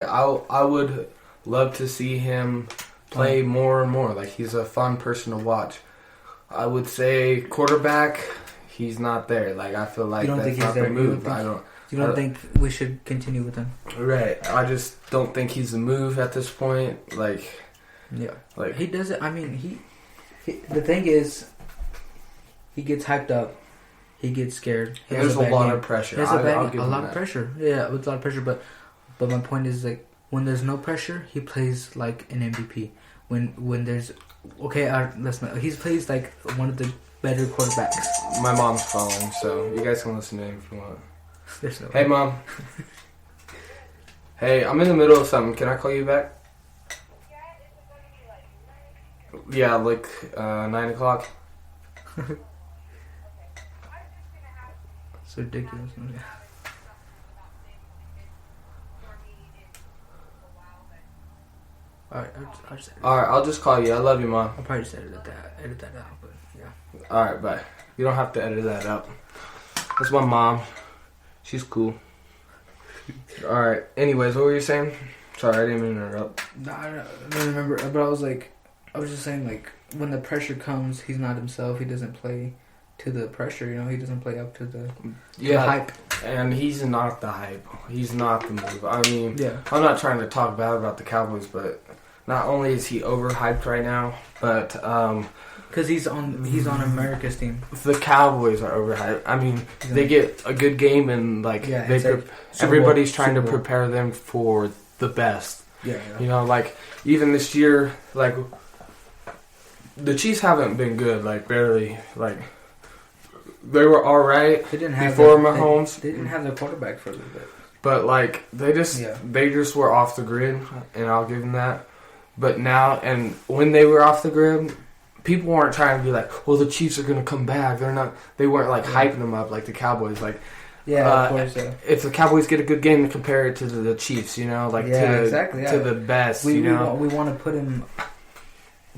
I would love to see him play more and more. Like, he's a fun person to watch. I would say quarterback, he's not there. Like, I feel like that's not the move. You don't think we should continue with him? Right. I just don't think he's the move at this point. Like, yeah. Like, he doesn't. I mean, he the thing is, he gets hyped up. He gets scared. There's a lot of pressure. There's a lot of pressure. Yeah, it's a lot of pressure. But my point is, like, when there's no pressure, he plays like an MVP. When there's he plays like one of the better quarterbacks. My mom's calling, so you guys can listen to him if you want. There's no hey, Mom. Hey, I'm in the middle of something. Can I call you back? Yeah, like 9 o'clock. It's ridiculous. Alright, I'll just call you. I love you, Mom. I'll probably just edit that out, but yeah. Alright, bye. You don't have to edit that out. That's my mom. She's cool. Alright, anyways, what were you saying? Sorry, I didn't mean to interrupt. No, I don't remember, but I was just saying, like, when the pressure comes, he's not himself. He doesn't play to the pressure, you know? He doesn't play up to the hype. And he's not the hype. He's not the move. I mean, yeah. I'm not trying to talk bad about the Cowboys, but not only is he overhyped right now, but because he's on America's team. The Cowboys are overhyped. I mean, they get a good game and everybody's trying to prepare them for the best. Yeah. You know, like, even this year, like, the Chiefs haven't been good, like, barely, like, they were all right before Mahomes. They didn't have their quarterback for a little bit. But, like, they just were off the grid, and I'll give them that. But now, and when they were off the grid, people weren't trying to be like, well, the Chiefs are going to come back. They weren't, like, hyping them up like the Cowboys. Like, of course, if the Cowboys get a good game, to compare it to the Chiefs, you know? Like, to the best, we want to put him...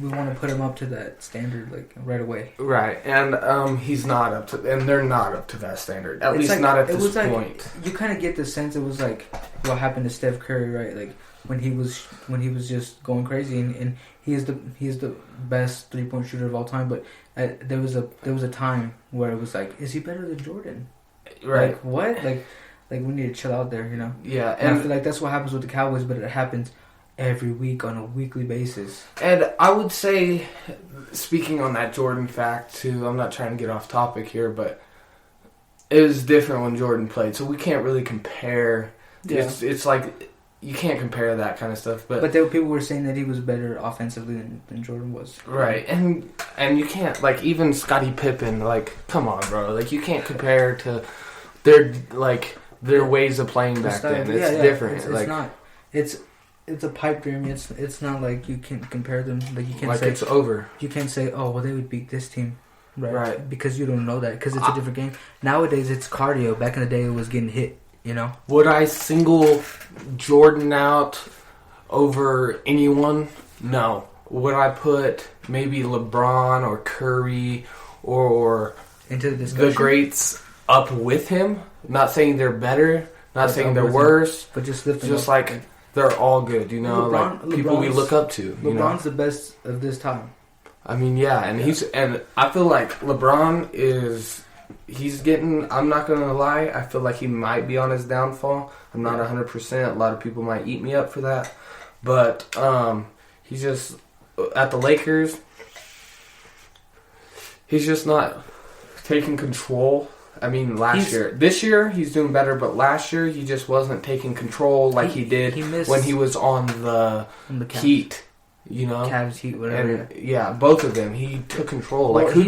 We want to put him up to that standard, like, right away. Right, and he's not up to, and they're not up to that standard. At least not at this point. You kind of get the sense it was like what happened to Steph Curry, right? Like when he was just going crazy, and he is the best 3-point shooter of all time. But there was a time where it was like, is he better than Jordan? Right. Like what? Like we need to chill out there, you know? Yeah, and I feel like that's what happens with the Cowboys, but it happens every week on a weekly basis. And I would say, speaking on that Jordan fact too, I'm not trying to get off topic here, but it was different when Jordan played, so we can't really compare. Yeah. It's like you can't compare that kind of stuff. But people were saying that he was better offensively than Jordan was. Right, and you can't, like, even Scottie Pippen, like, come on, bro, like, you can't compare to their ways of playing back then. It's different. It's not. It's a pipe dream. It's not like you can compare them. Like, you can't like say it's over. You can't say, oh, well, they would beat this team, right? Because you don't know that, because it's a different game. Nowadays, it's cardio. Back in the day, it was getting hit. You know. Would I single Jordan out over anyone? No. Would I put maybe LeBron or Curry or into the discussion? The greats up with him? Not saying they're better. Not saying they're worse. But just lift them just up. Like. They're all good, you know, like people we look up to. LeBron's the best of this time. I mean, yeah, and I feel like LeBron he's getting. I'm not gonna lie, I feel like he might be on his downfall. I'm not 100%. A lot of people might eat me up for that, but he's just at the Lakers. He's just not taking control. I mean, this year he's doing better, but last year he just wasn't taking control like he did when he was on the Heat, you know, Cavs, Heat, whatever. And, both of them. He took control. Well, like who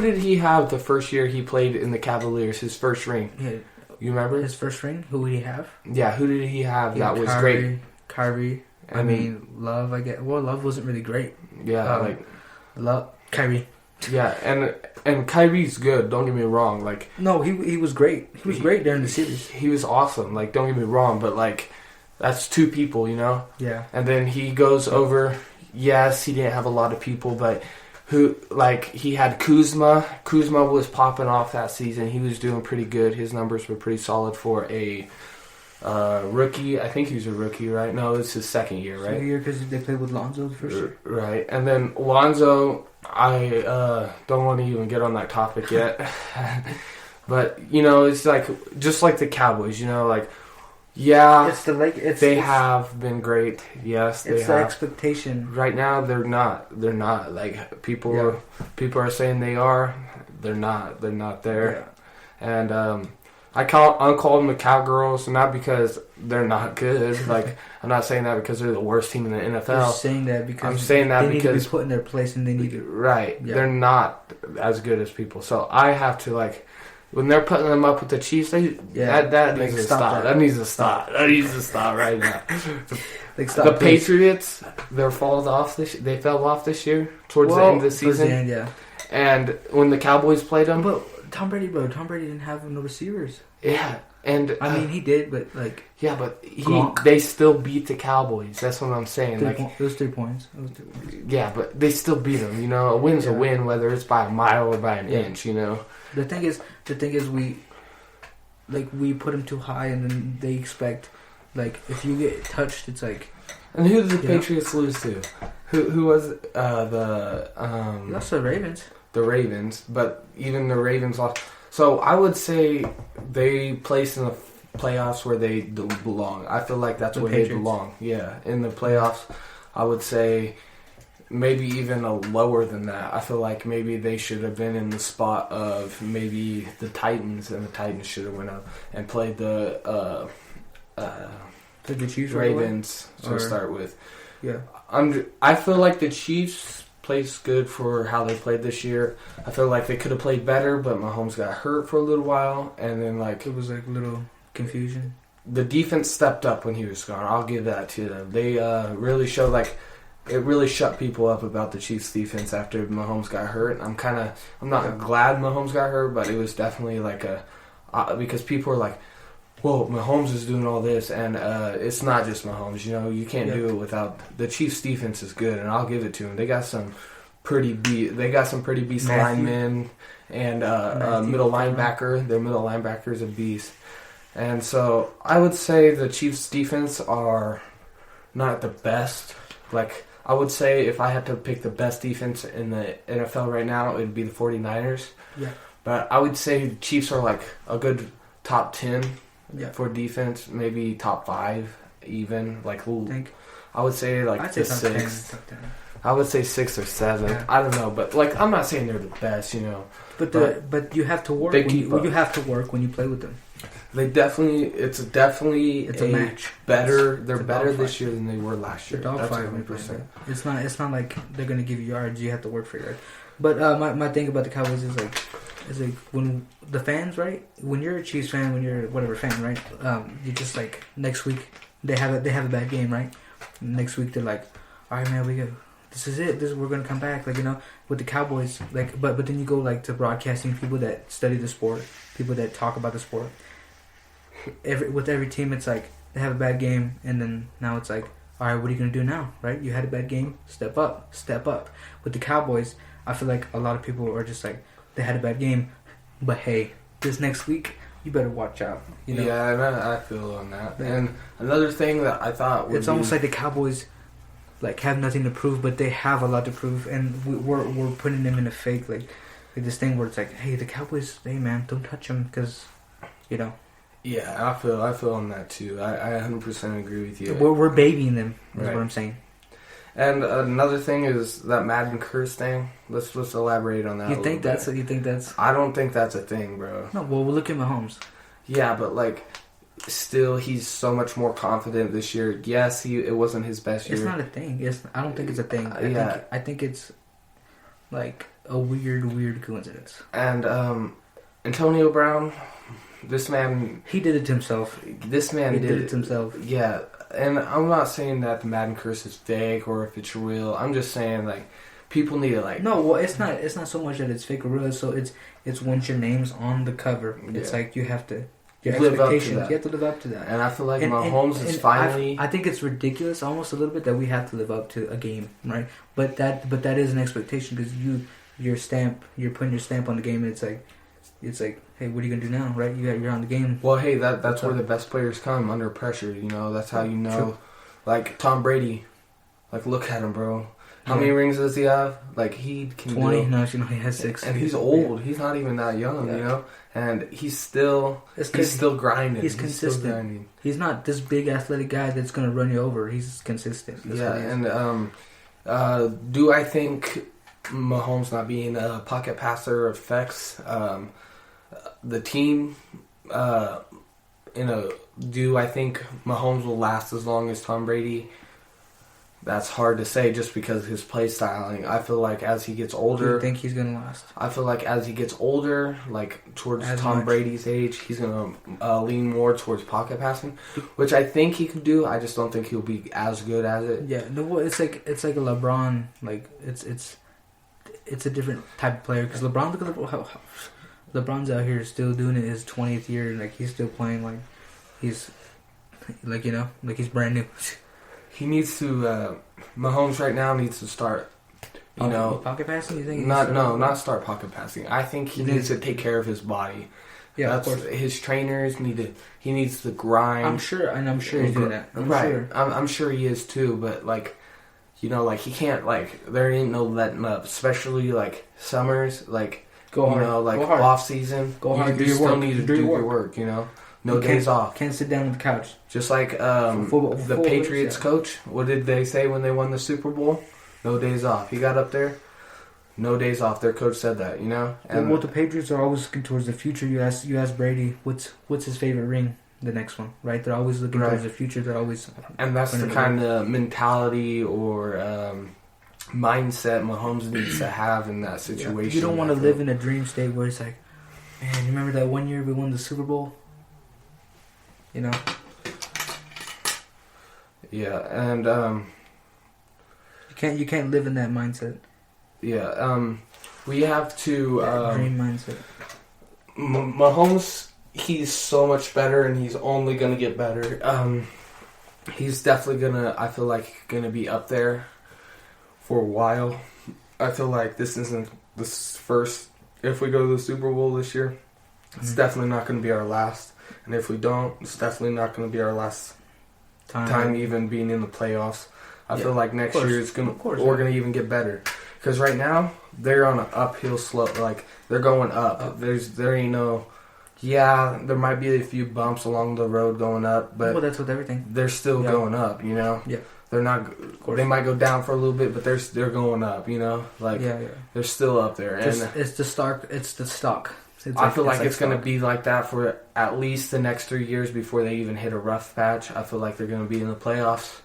did he have the first year he played in the Cavaliers? His first ring. Yeah. You remember his first ring? Who did he have? Yeah, who did he have? That was great. Kyrie. I mean, Love. I guess. Well, Love wasn't really great. Yeah, Love. Kyrie. Yeah, and Kyrie's good. Don't get me wrong. Like, no, he was great. He was great during the series. He was awesome. Like, don't get me wrong, but like, that's two people, you know. Yeah. And then he goes over. Yes, he didn't have a lot of people, but he had Kuzma. Kuzma was popping off that season. He was doing pretty good. His numbers were pretty solid for a rookie. I think he's a rookie, right? No, it's his second year, right? Second year because they played with Lonzo the first year. Right. And then Lonzo, I don't want to even get on that topic yet. But, you know, it's like, just like the Cowboys, you know, like, yeah, they have been great. Yes, they have. It's the expectation. Right now, they're not. They're not. Like, people are saying they are. They're not. They're not there. Yeah. And I call them the Cowgirls, not because they're not good. Like, I'm not saying that because they're the worst team in the NFL. You're saying that because I'm saying that they need because to be put in their place and they need to. Right. Yeah. They're not as good as people. So I have to, like, when they're putting them up with the Chiefs, that needs to stop. That needs to stop. That needs to stop right now. The Patriots, they fell off this year towards the end of the season. End, yeah. And when the Cowboys played them, but Tom Brady didn't have no receivers. Yeah, and I mean he did, but like but they still beat the Cowboys. That's what I'm saying. Those 3 points. Yeah, but they still beat them. You know, a win's a win, whether it's by a mile or by an inch. You know. The thing is, we put them too high, and then they expect, like, if you get touched, it's like. And who did the Patriots lose to? Who was the? That's the Ravens. The Ravens, but even the Ravens lost. So I would say they placed in the playoffs where they belong. I feel like that's where Patriots. They belong. Yeah, in the playoffs, I would say. Maybe even a lower than that. I feel like maybe they should have been in the spot of maybe the Titans, and the Titans should have went up and played the Chiefs Ravens to start with. Yeah, I feel like the Chiefs played good for how they played this year. I feel like they could have played better, but Mahomes got hurt for a little while, and then it was like a little confusion. The defense stepped up when he was gone. I'll give that to them. They really showed it really shut people up about the Chiefs' defense after Mahomes got hurt. I'm not glad Mahomes got hurt, but it was definitely because people were like, "Whoa, Mahomes is doing all this," and it's not just Mahomes. You know, you can't do it without the Chiefs' defense is good, and I'll give it to them. They got some pretty beast linemen and middle linebacker. Their middle linebacker is a beast, and so I would say the Chiefs' defense are not the best. Like, I would say if I had to pick the best defense in the NFL right now, it would be the 49ers. Yeah. But I would say the Chiefs are like a good top 10 for defense, maybe top 5 even. I would say I'd say top 6. 10, top 10. I would say 6 or 7. Yeah. I don't know, but I'm not saying they're the best, you know. But you have to work. You have to work when you play with them. It's a match. They're better this year than they were last year. That's 100%. It's not like they're gonna give you yards. You have to work for yards. But my thing about the Cowboys is like when the fans, right? When you're a Chiefs fan, when you're whatever fan, right? You just like next week they have a bad game, right? Next week they're like, all right, man, we go. This is it. We're gonna come back. Like, you know, with the Cowboys, like, but then you go like to broadcasting, people that study the sport, people that talk about the sport. With every team, it's like they have a bad game, and then now it's like, all right, what are you gonna do now? Right? You had a bad game, step up. With the Cowboys, I feel like a lot of people are just like, they had a bad game, but hey, this next week you better watch out. You know? Yeah, I feel on that. And another thing that I thought it's almost like the Cowboys like have nothing to prove, but they have a lot to prove, and we're putting them in a fake like this thing where it's like, hey, the Cowboys, hey man, don't touch them because, you know. Yeah, I feel on that too. I 100% agree with you. We're babying them. Is what I'm saying. And another thing is that Madden curse thing. Let's elaborate on that. You think that's? I don't think that's a thing, bro. No, well, look at Mahomes. Yeah, but still, he's so much more confident this year. Yes, it wasn't his best year. It's not a thing. I don't think it's a thing. I think it's like a weird coincidence. And Antonio Brown. This man... He did it to himself. This man did it to himself. Yeah, and I'm not saying that the Madden curse is fake or if it's real. I'm just saying, people need to, No, well, it's not so much that it's fake or real. So it's once your name's on the cover. Yeah. It's like you have to... Your expectations, you have to live up to that. And I feel like Mahomes is finally... I think it's ridiculous almost a little bit that we have to live up to a game, right? But that is an expectation because you're putting your stamp on the game, and it's like hey, what are you gonna do now, right? You're on the game. Well, hey, that's where the best players come, under pressure. You know, that's how you know. True. Like Tom Brady, like look at him, bro. How many rings does he have? Like he can 20. do. No, actually, no, he has 6. And he's old. He's not even that young, you know. And he's still grinding. He's consistent. Still grinding. He's not this big athletic guy that's gonna run you over. He's consistent. And do I think Mahomes not being a pocket passer affects the team? Do I think Mahomes will last as long as Tom Brady? That's hard to say just because of his play styling. I feel like as he gets older... Do you think he's going to last? I feel like as he gets older, like towards Tom Brady's age, he's going to lean more towards pocket passing, which I think he can do. I just don't think he'll be as good as it. Yeah, no, it's like a LeBron. Like, it's a different type of player. Because LeBron, look at how LeBron's out here still doing it his 20th year. And, like, he's still playing like he's... Like, you know, like he's brand new. He needs to. Mahomes right now needs to start. You know, pocket passing. You think? Not start pocket passing. I think he needs to take care of his body. Yeah, that's of course. His trainers need to. He needs to grind. I'm sure he's doing that. I'm sure he is too. But like, you know, like he can't like. There ain't no letting up, especially like summers. Like go hard. You know, like off season. Go hard. You still need to do your work. You know. No days off. Can't sit down on the couch. Just like the Patriots coach. What did they say when they won the Super Bowl? No days off. He got up there. No days off. Their coach said that, you know. And the Patriots are always looking towards the future. You ask Brady, what's his favorite ring? The next one, right? They're always looking towards the future. They're always. And that's the kind of mentality or mindset Mahomes needs to have in that situation. You don't want to live in a dream state where it's like, man, you remember that one year we won the Super Bowl? You know. Yeah, and you can't live in that mindset. Yeah, we have to dream mindset. Mahomes, he's so much better, and he's only gonna get better. He's definitely I feel like gonna be up there for a while. I feel like this isn't this first. If we go to the Super Bowl this year, it's definitely not gonna be our last. And if we don't, it's definitely not going to be our last time even being in the playoffs. I feel like next year we're going to even get better. Because right now, they're on an uphill slope. Like, they're going up. There ain't no... Yeah, there might be a few bumps along the road going up, but... Well, that's with everything. They're still going up, you know? Yeah. They're not... They might go down for a little bit, but they're going up, you know? Like, they're still up there. It's the stock. I feel like it's going to be like that for at least the next 3 years before they even hit a rough patch. I feel like they're going to be in the playoffs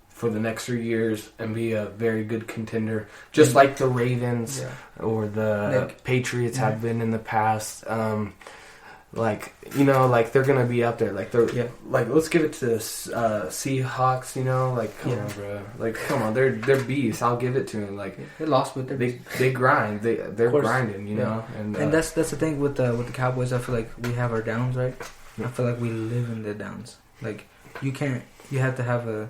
for the next 3 years and be a very good contender, just like the Ravens or the Patriots have been in the past. Like, you know, like they're going to be up there. Like, like let's give it to Seahawks, you know? Like, come on, bro. Like, come on. They're beasts. I'll give it to them. Like, they lost, but they grind. They're grinding, you know? And that's the thing with the Cowboys. I feel like we have our downs, right? I feel like we live in the downs. Like, you have to have a,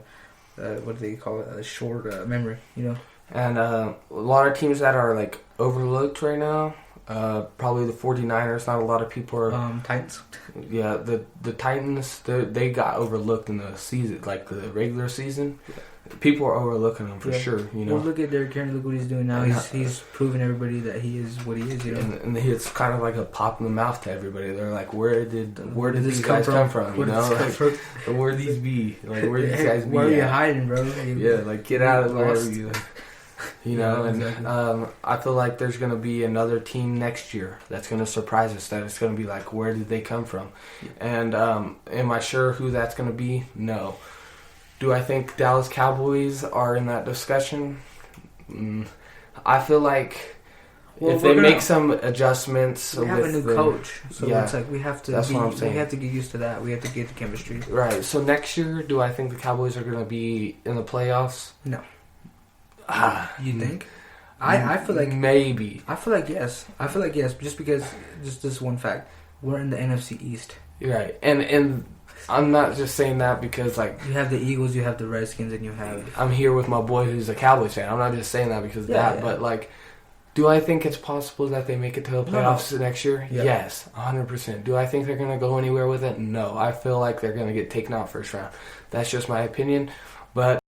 what do they call it? A short memory, you know? And a lot of teams that are, like, overlooked right now, probably the 49ers. Not a lot of people are... Titans. Yeah, the Titans, they got overlooked in the season, like the regular season. Yeah. People are overlooking them for sure, you know. Well, look at Derrick Henry. Look what he's doing now. He's proven everybody that he is what he is, you know. And it's kind of like a pop in the mouth to everybody. They're like, where did these guys come from? You know, like, where these be? Like, where these guys be? Where are you hiding, bro? Like get out of wherever you. You know, and I feel like there's going to be another team next year that's going to surprise us. That it's going to be like, where did they come from? And am I sure who that's going to be? No. Do I think Dallas Cowboys are in that discussion? I feel like if they make some adjustments, we have a new coach, so it's like we have to. That's what I'm saying. We have to get used to that. We have to get the chemistry right. So next year, do I think the Cowboys are going to be in the playoffs? No. You think? I feel like maybe. I feel like yes. Just because just this one fact, we're in the NFC East. You're right, and I'm not just saying that because like you have the Eagles, you have the Redskins, and you have. I'm here with my boy who's a Cowboys fan. I'm not just saying that because of that, but like, Do I think it's possible that they make it to the playoffs next year? Yeah. Yes, 100%. Do I think they're going to go anywhere with it? No. I feel like they're going to get taken out first round. That's just my opinion. But